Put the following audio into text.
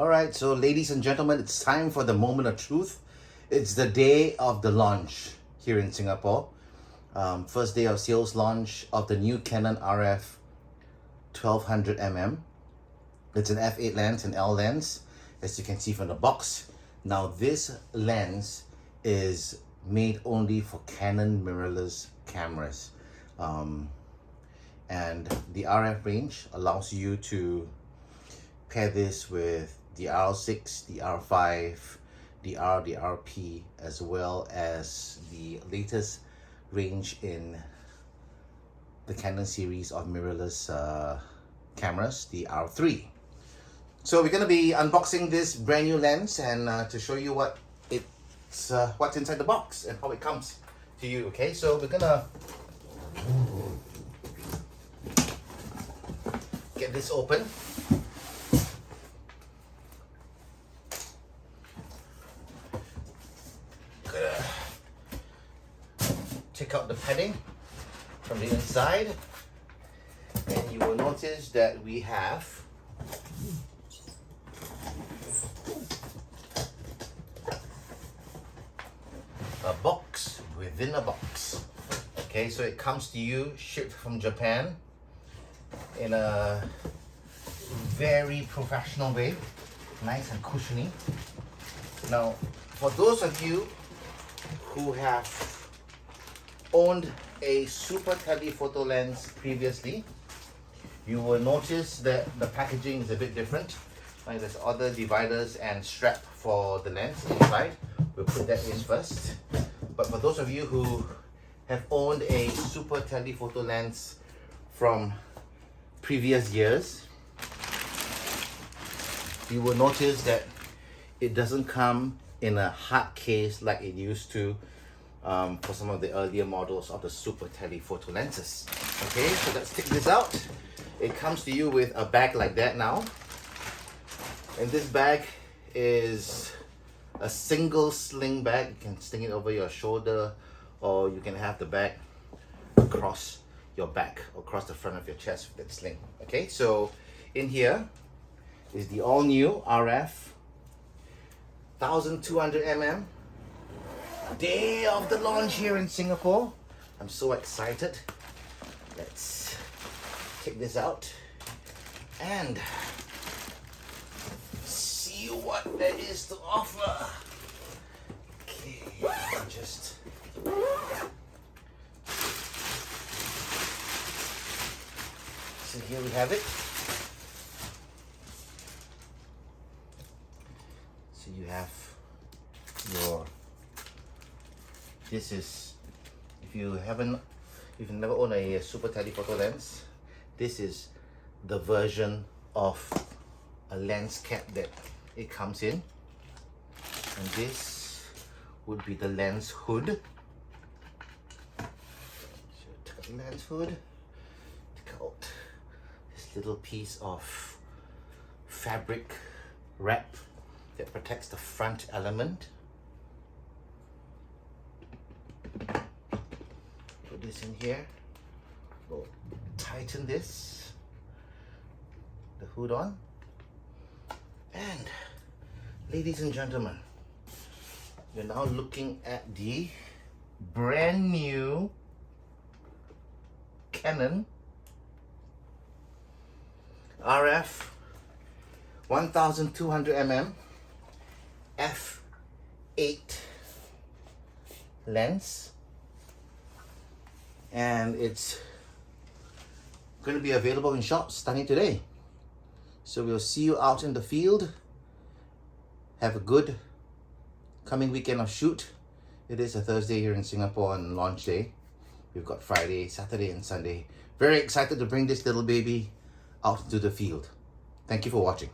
Alright, so ladies and gentlemen, it's time for the moment of truth. It's the day of the launch here in Singapore. First day of sales launch of the new Canon RF1200mm. It's an F8 lens, an L lens, as you can see from the box. Now this lens is made only for Canon mirrorless cameras. And the RF range allows you to pair this with the R6, the R5, the RP, as well as the latest range in the Canon series of mirrorless cameras, the R3. So we're going to be unboxing this brand new lens and to show you what's inside the box and how it comes to you. Okay, so we're gonna get this open. Gonna take out the padding from the inside, and you will notice that we have a box within a box. Okay, so it comes to you shipped from Japan in a very professional way, nice and cushiony. Now, for those of you who have owned a super telephoto lens previously, you will notice that the packaging is a bit different. There's other dividers and strap for the lens inside. We'll put that in first. But for those of you who have owned a super telephoto lens from previous years, you will notice that it doesn't come in a hard case like it used to for some of the earlier models of the super telephoto lenses. Okay, so let's take this out. It comes to you with a bag like that now. And this bag is a single sling bag. You can sling it over your shoulder, or you can have the bag across your back, across the front of your chest with that sling. Okay, so in here is the all new RF1200mm. Day of the launch here in Singapore. I'm so excited. Let's take this out and see what there is to offer. Okay, just so here we have it. So you have your, this is, if you've never owned a super telephoto lens, this is the version of a lens cap that it comes in, and this would be the lens hood. So take out the lens hood, take out this little piece of fabric wrap that protects the front element. Put this in here. We'll tighten this, the hood on, and ladies and gentlemen, you're now looking at the brand new Canon RF1200mm F8 lens, and it's going to be available in shops starting today. So we'll see you out in the field. Have a good coming weekend of shoot. It is a Thursday here in Singapore on launch day. We've got Friday, Saturday and Sunday. Very excited to bring this little baby out into the field. Thank you for watching.